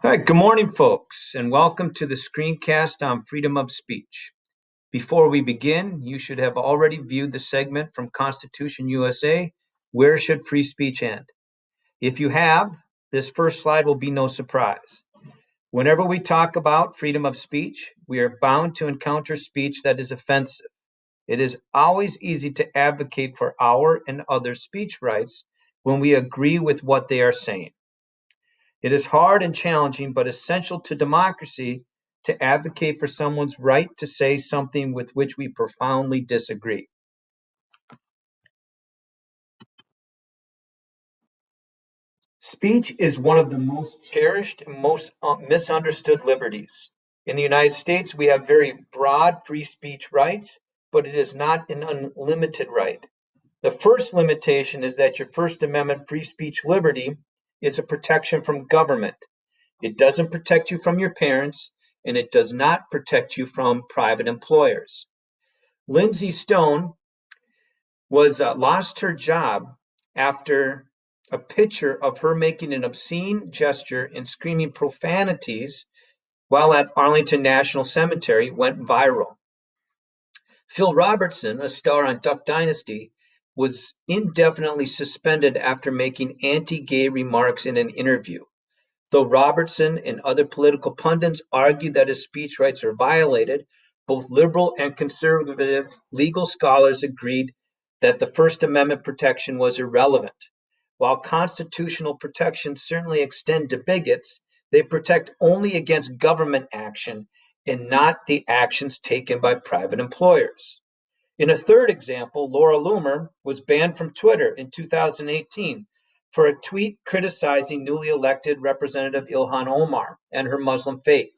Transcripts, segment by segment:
All right, good morning, folks, and welcome to the Screencast on freedom of speech. Before we begin, you should have already viewed the segment from Constitution USA, Where Should Free Speech End? If you have, this first slide will be no surprise. Whenever we talk about freedom of speech, we are bound to encounter speech that is offensive. It is always easy to advocate for our and other speech rights when we agree with what they are saying. It is hard and challenging, but essential to democracy to advocate for someone's right to say something with which we profoundly disagree. Speech is one of the most cherished and most misunderstood liberties. In the United States, we have very broad free speech rights, but it is not an unlimited right. The first limitation is that your First Amendment free speech liberty is a protection from government. It doesn't protect you from your parents, and it does not protect you from private employers. Lindsay Stone lost her job after a picture of her making an obscene gesture and screaming profanities while at Arlington National Cemetery went viral. Phil Robertson, a star on Duck Dynasty, was indefinitely suspended after making anti-gay remarks in an interview. Though Robertson and other political pundits argue that his speech rights are violated, both liberal and conservative legal scholars agreed that the First Amendment protection was irrelevant. While constitutional protections certainly extend to bigots, they protect only against government action and not the actions taken by private employers. In a third example, Laura Loomer was banned from Twitter in 2018 for a tweet criticizing newly elected Representative Ilhan Omar and her Muslim faith.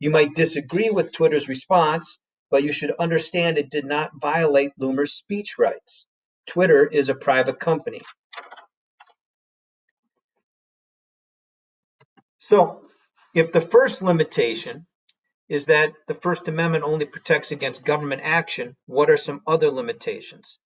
You might disagree with Twitter's response, but you should understand it did not violate Loomer's speech rights. Twitter is a private company. So, if the first limitation is that the First Amendment only protects against government action, what are some other limitations?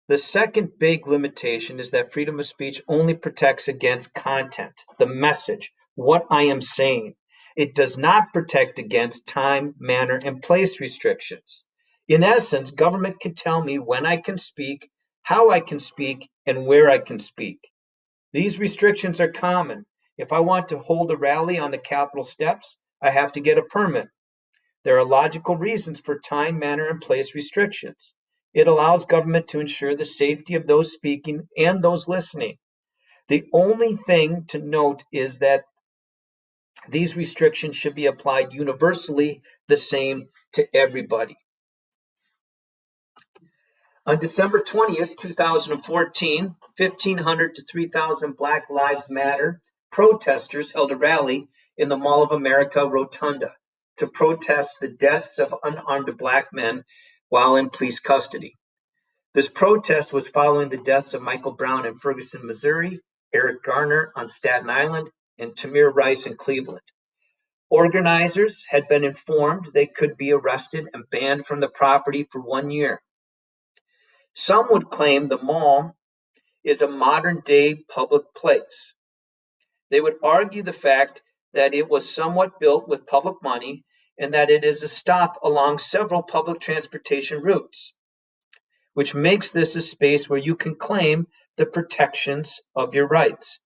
The second big limitation is that freedom of speech only protects against content, the message, what I am saying. It does not protect against time, manner, and place restrictions. In essence, government can tell me when I can speak, how I can speak, and where I can speak. These restrictions are common. If I want to hold a rally on the Capitol steps, I have to get a permit. There are logical reasons for time, manner, and place restrictions. It allows government to ensure the safety of those speaking and those listening. The only thing to note is that these restrictions should be applied universally the same to everybody. On December 20th, 2014, 1,500 to 3,000 Black Lives Matter protesters held a rally in the Mall of America Rotunda to protest the deaths of unarmed Black men while in police custody. This protest was following the deaths of Michael Brown in Ferguson, Missouri, Eric Garner on Staten Island, and Tamir Rice in Cleveland. Organizers had been informed they could be arrested and banned from the property for 1 year. Some would claim the mall is a modern-day public place. They would argue the fact that it was somewhat built with public money and that it is a stop along several public transportation routes, which makes this a space where you can claim the protections of your rights.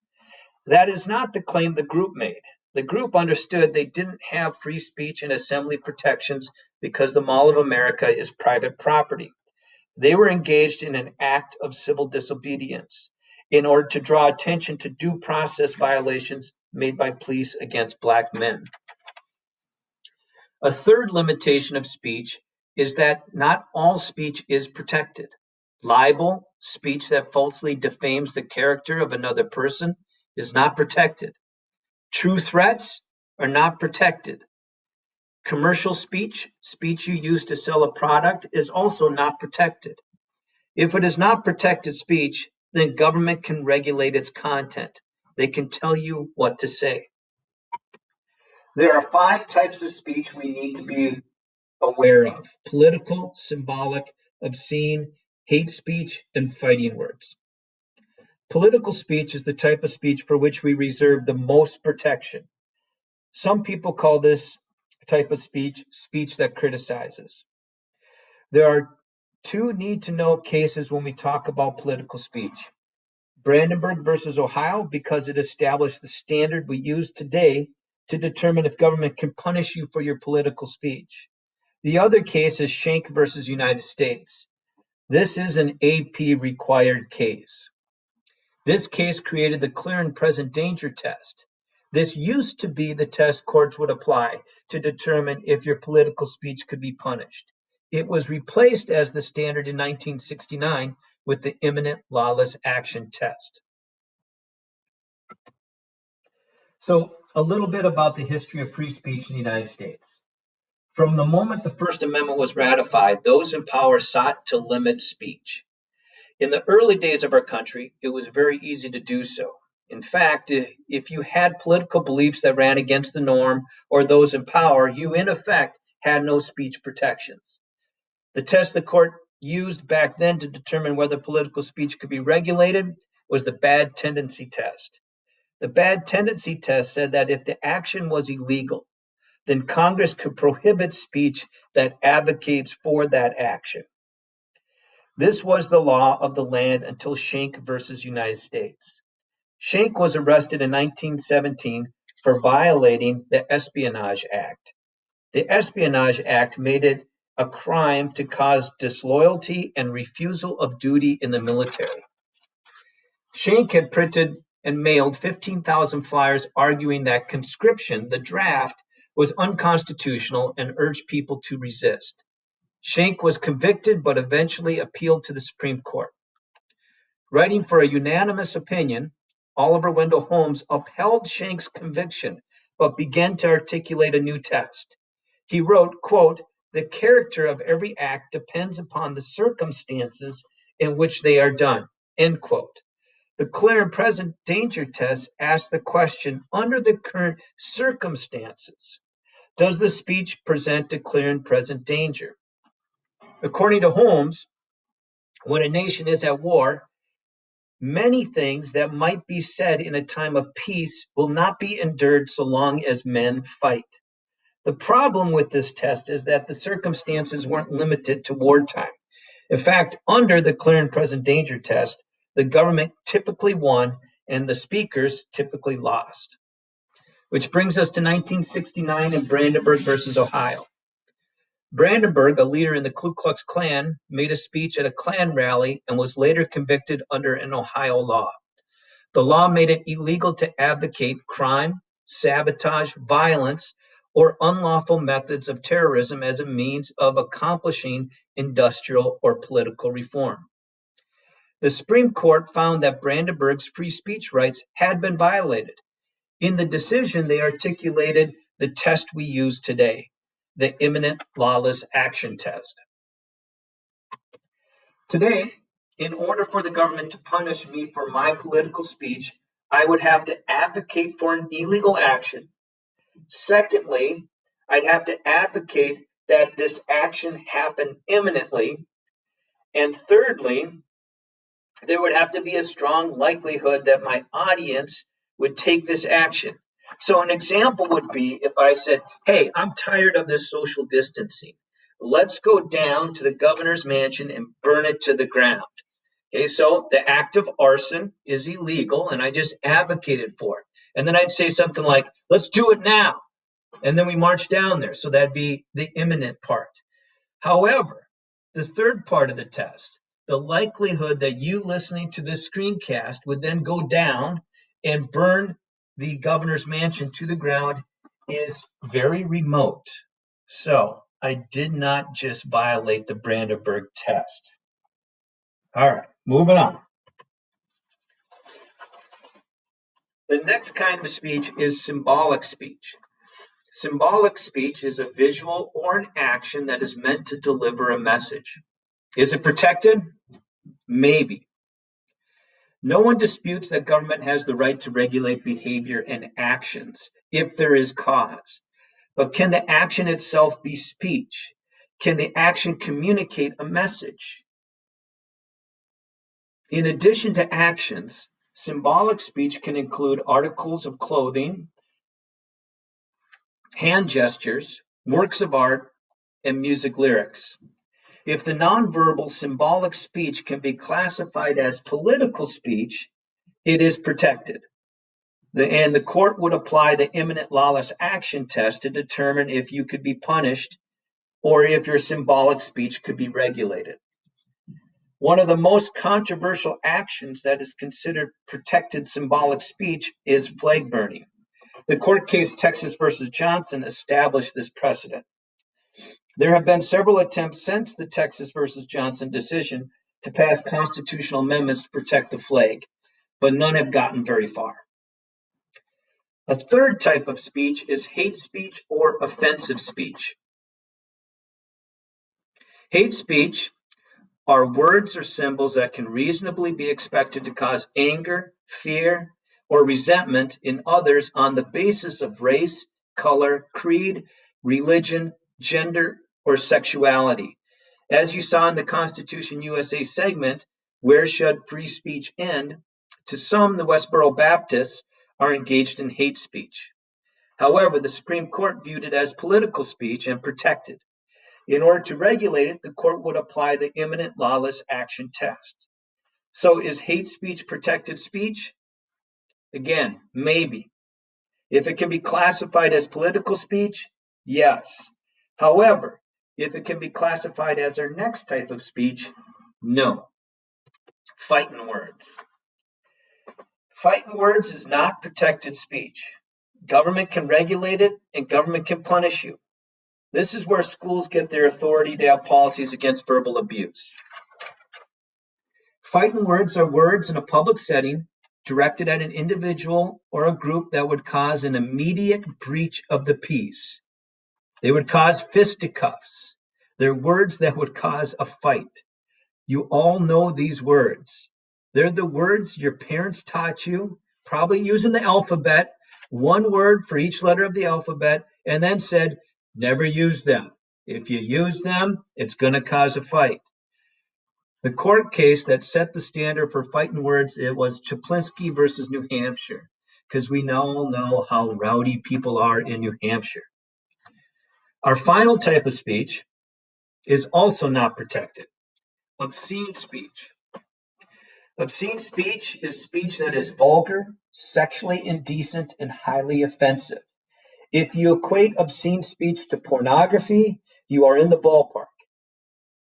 That is not the claim the group made. The group understood they didn't have free speech and assembly protections because the Mall of America is private property. They were engaged in an act of civil disobedience in order to draw attention to due process violations made by police against Black men. A third limitation of speech is that not all speech is protected. Libel, speech that falsely defames the character of another person, is not protected. True threats are not protected. Commercial speech, speech you use to sell a product, is also not protected. If it is not protected speech, then government can regulate its content. They can tell you what to say. There are 5 types of speech we need to be aware of: political, symbolic, obscene, hate speech, and fighting words. Political speech is the type of speech for which we reserve the most protection. Some people call this type of speech that criticizes. There are two need-to-know cases when we talk about political speech. Brandenburg versus Ohio, because it established the standard we use today to determine if government can punish you for your political speech. The other case is Schenck versus United States. This is an AP required case. This case created the clear and present danger test. This used to be the test courts would apply to determine if your political speech could be punished. It was replaced as the standard in 1969 with the imminent lawless action test. So, a little bit about the history of free speech in the United States. From the moment the First Amendment was ratified, those in power sought to limit speech. In the early days of our country, it was very easy to do so. In fact, if you had political beliefs that ran against the norm or those in power, you in effect had no speech protections. The test the court used back then to determine whether political speech could be regulated was the bad tendency test. The bad tendency test said that if the action was illegal, then Congress could prohibit speech that advocates for that action. This was the law of the land until Schenck versus United States. Schenck was arrested in 1917 for violating the Espionage Act. The Espionage Act made it a crime to cause disloyalty and refusal of duty in the military. Schenck had printed and mailed 15,000 flyers arguing that conscription, the draft, was unconstitutional and urged people to resist. Schenck was convicted but eventually appealed to the Supreme Court. Writing for a unanimous opinion, Oliver Wendell Holmes upheld Schenck's conviction but began to articulate a new test. He wrote, quote, "The character of every act depends upon the circumstances in which they are done," end quote. The clear and present danger test asks the question, under the current circumstances, does the speech present a clear and present danger? According to Holmes, when a nation is at war, many things that might be said in a time of peace will not be endured so long as men fight. The problem with this test is that the circumstances weren't limited to wartime. In fact, under the clear and present danger test, the government typically won and the speakers typically lost. Which brings us to 1969 in Brandenburg versus Ohio. Brandenburg, a leader in the Ku Klux Klan, made a speech at a Klan rally and was later convicted under an Ohio law. The law made it illegal to advocate crime, sabotage, violence, or unlawful methods of terrorism as a means of accomplishing industrial or political reform. The Supreme Court found that Brandenburg's free speech rights had been violated. In the decision, they articulated the test we use today, the imminent lawless action test. Today, in order for the government to punish me for my political speech, I would have to advocate for an illegal action. Secondly, I'd have to advocate that this action happen imminently. And thirdly, there would have to be a strong likelihood that my audience would take this action. So an example would be if I said, hey, I'm tired of this social distancing. Let's go down to the governor's mansion and burn it to the ground. Okay, so the act of arson is illegal, and I just advocated for it. And then I'd say something like, let's do it now. And then we march down there. So that'd be the imminent part. However, the third part of the test, the likelihood that you listening to this screencast would then go down and burn the governor's mansion to the ground is very remote. So I did not just violate the Brandenburg test. All right, moving on. The next kind of speech is symbolic speech. Symbolic speech is a visual or an action that is meant to deliver a message. Is it protected? Maybe. No one disputes that government has the right to regulate behavior and actions if there is cause. But can the action itself be speech? Can the action communicate a message? In addition to actions, symbolic speech can include articles of clothing, hand gestures, works of art, and music lyrics. If the nonverbal symbolic speech can be classified as political speech, it is protected. And the court would apply the imminent lawless action test to determine if you could be punished or if your symbolic speech could be regulated. One of the most controversial actions that is considered protected symbolic speech is flag burning. The court case Texas versus Johnson established this precedent. There have been several attempts since the Texas versus Johnson decision to pass constitutional amendments to protect the flag, but none have gotten very far. A third type of speech is hate speech or offensive speech. Hate speech are words or symbols that can reasonably be expected to cause anger, fear, or resentment in others on the basis of race, color, creed, religion, gender, or sexuality. As you saw in the Constitution USA segment, Where Should Free Speech End? To some, the Westboro Baptists are engaged in hate speech. However, the Supreme Court viewed it as political speech and protected. In order to regulate it, the court would apply the imminent lawless action test. So is hate speech protected speech? Again, maybe. If it can be classified as political speech, yes. However, if it can be classified as our next type of speech, no. Fighting words. Fighting words is not protected speech. Government can regulate it and government can punish you. This is where schools get their authority to have policies against verbal abuse. Fighting words are words in a public setting directed at an individual or a group that would cause an immediate breach of the peace. They would cause fisticuffs. They're words that would cause a fight. You all know these words. They're the words your parents taught you, probably using the alphabet, one word for each letter of the alphabet, and then said, never use them. If you use them, it's going to cause a fight. The court case that set the standard for fighting words, it was Chaplinsky versus New Hampshire, because we now know how rowdy people are in New Hampshire. Our final type of speech is also not protected. Obscene speech. Obscene speech is speech that is vulgar, sexually indecent, and highly offensive. If you equate obscene speech to pornography, you are in the ballpark.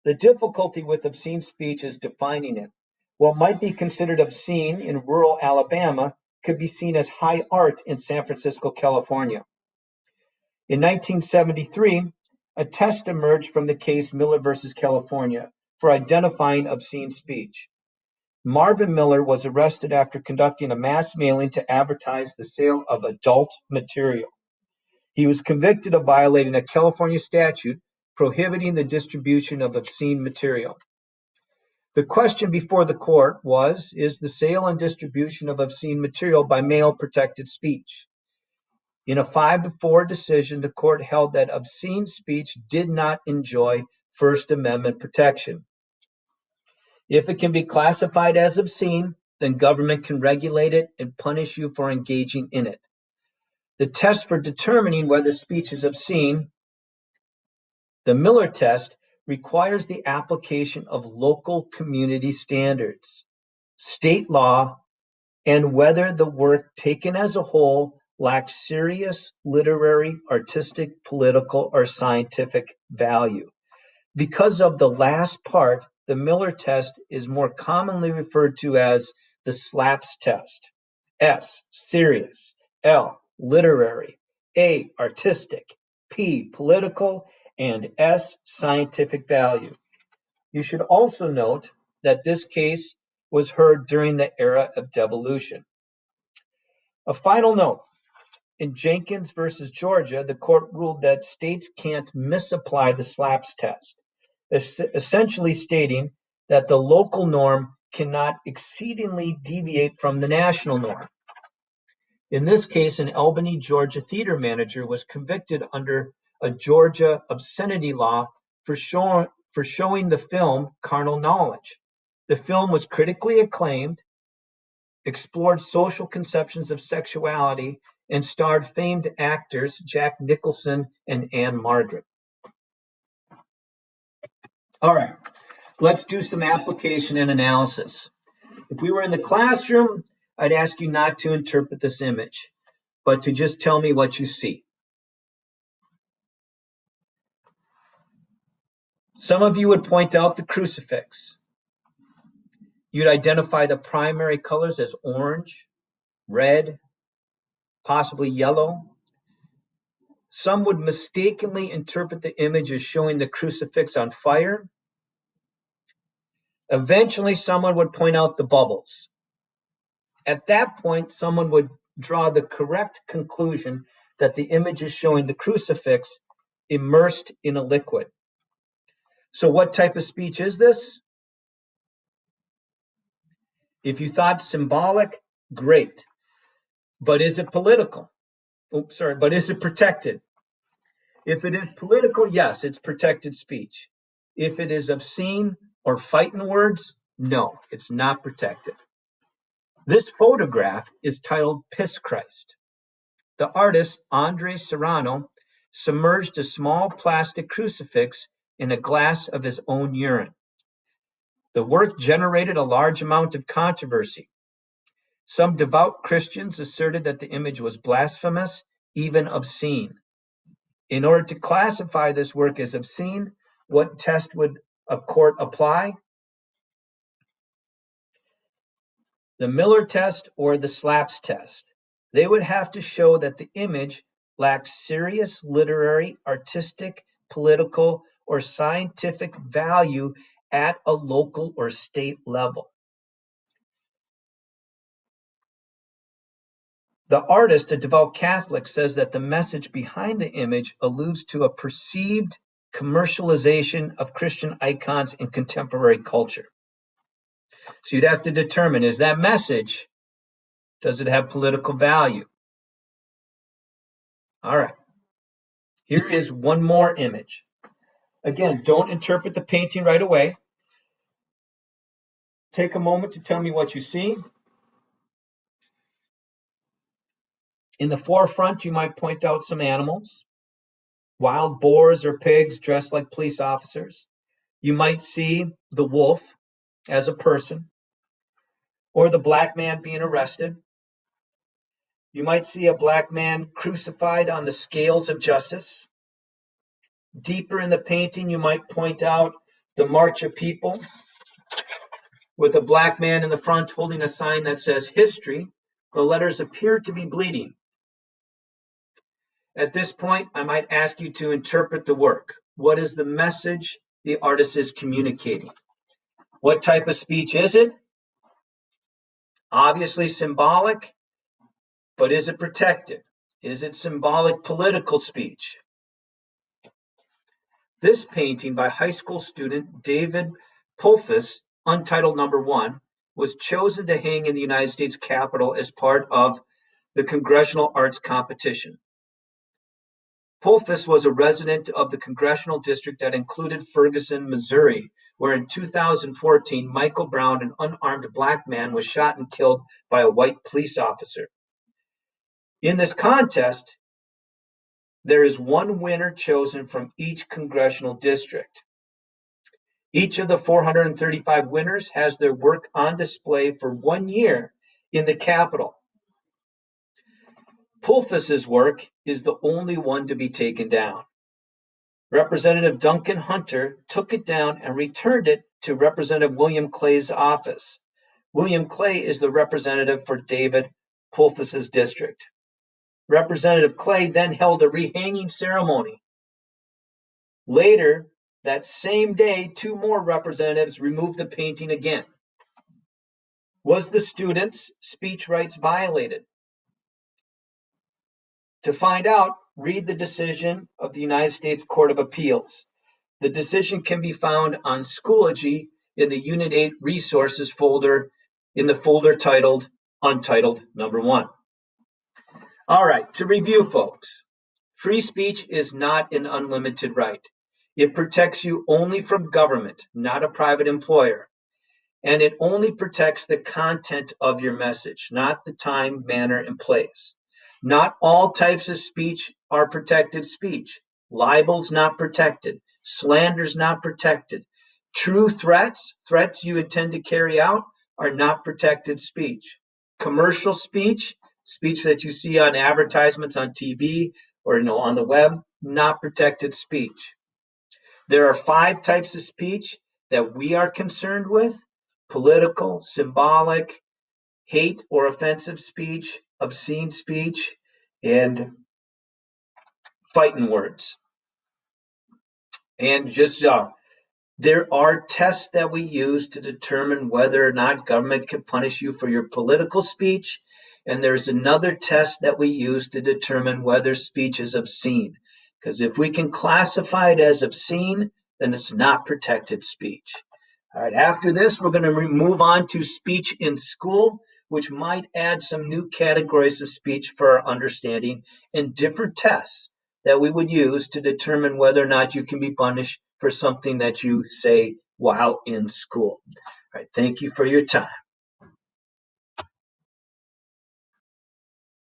The difficulty with obscene speech is defining it. What might be considered obscene in rural Alabama could be seen as high art in San Francisco, California. In 1973, a test emerged from the case Miller versus California for identifying obscene speech. Marvin Miller was arrested after conducting a mass mailing to advertise the sale of adult material. He was convicted of violating a California statute prohibiting the distribution of obscene material. The question before the court was, is the sale and distribution of obscene material by mail protected speech? In a 5-4 decision, the court held that obscene speech did not enjoy First Amendment protection. If it can be classified as obscene, then government can regulate it and punish you for engaging in it. The test for determining whether speech is obscene, the Miller test, requires the application of local community standards, state law, and whether the work taken as a whole lacks serious literary, artistic, political, or scientific value. Because of the last part, the Miller test is more commonly referred to as the SLAPS test. S, serious. L, literary. A, artistic. P, political. And S, scientific value. You should also note that this case was heard during the era of devolution. A final note. In Jenkins versus Georgia, the court ruled that states can't misapply the SLAPS test, essentially stating that the local norm cannot exceedingly deviate from the national norm. In this case, an Albany, Georgia theater manager was convicted under a Georgia obscenity law for showing the film Carnal Knowledge. The film was critically acclaimed, explored social conceptions of sexuality, and starred famed actors Jack Nicholson and Anne Margaret. All right, let's do some application and analysis. If we were in the classroom, I'd ask you not to interpret this image, but to just tell me what you see. Some of you would point out the crucifix. You'd identify the primary colors as orange, red, possibly yellow. Some would mistakenly interpret the image as showing the crucifix on fire. Eventually, someone would point out the bubbles. At that point, someone would draw the correct conclusion that the image is showing the crucifix immersed in a liquid. So what type of speech is this? If you thought symbolic, great. But is it political? But is it protected? If it is political, yes, it's protected speech. If it is obscene or fighting words, no, it's not protected. This photograph is titled Piss Christ. The artist, Andre Serrano, submerged a small plastic crucifix in a glass of his own urine. The work generated a large amount of controversy. Some devout Christians asserted that the image was blasphemous, even obscene. In order to classify this work as obscene, what test would a court apply? The Miller test or the Slaps test. They would have to show that the image lacks serious literary, artistic, political, or scientific value at a local or state level. The artist, a devout Catholic, says that the message behind the image alludes to a perceived commercialization of Christian icons in contemporary culture. So you'd have to determine, is that message, does it have political value? All right. Here is one more image. Again, don't interpret the painting right away. Take a moment to tell me what you see. In the forefront, you might point out some animals, wild boars or pigs dressed like police officers. You might see the wolf as a person, or the black man being arrested. You might see a black man crucified on the scales of justice. Deeper in the painting, you might point out the march of people with a black man in the front holding a sign that says history. The letters appear to be bleeding. At this point, I might ask you to interpret the work. What is the message the artist is communicating? What type of speech is it? Obviously symbolic, but is it protected? Is it symbolic political speech? This painting by high school student David Pulfus, Untitled Number 1, was chosen to hang in the United States Capitol as part of the Congressional Arts Competition. Pulfus was a resident of the congressional district that included Ferguson, Missouri, where in 2014, Michael Brown, an unarmed black man, was shot and killed by a white police officer. In this contest, there is one winner chosen from each congressional district. Each of the 435 winners has their work on display for 1 year in the Capitol. Pulfus's work is the only one to be taken down. Representative Duncan Hunter took it down and returned it to Representative William Clay's office. William Clay is the representative for David Pulfus's district. Representative Clay then held a rehanging ceremony. Later, that same day, 2 more representatives removed the painting again. Was the student's speech rights violated? To find out, read the decision of the United States Court of Appeals. The decision can be found on Schoology in the Unit 8 Resources folder in the folder titled Untitled Number 1. All right, to review, folks. Free speech is not an unlimited right. It protects you only from government, not a private employer. and it only protects the content of your message, not the time, manner, and place. Not all types of speech are protected speech. Libel's not protected. Slander's not protected. True threats, threats you intend to carry out, are not protected speech. Commercial speech, speech that you see on advertisements on TV or on the web, not protected speech. There are 5 types of speech that we are concerned with: political, symbolic, hate or offensive speech, obscene speech, and fighting words. And just there are tests that we use to determine whether or not government can punish you for your political speech. And there's another test that we use to determine whether speech is obscene. Because if we can classify it as obscene, then it's not protected speech. All right, after this, we're going to move on to speech in school, which might add some new categories of speech for our understanding and different tests that we would use to determine whether or not you can be punished for something that you say while in school. All right, thank you for your time.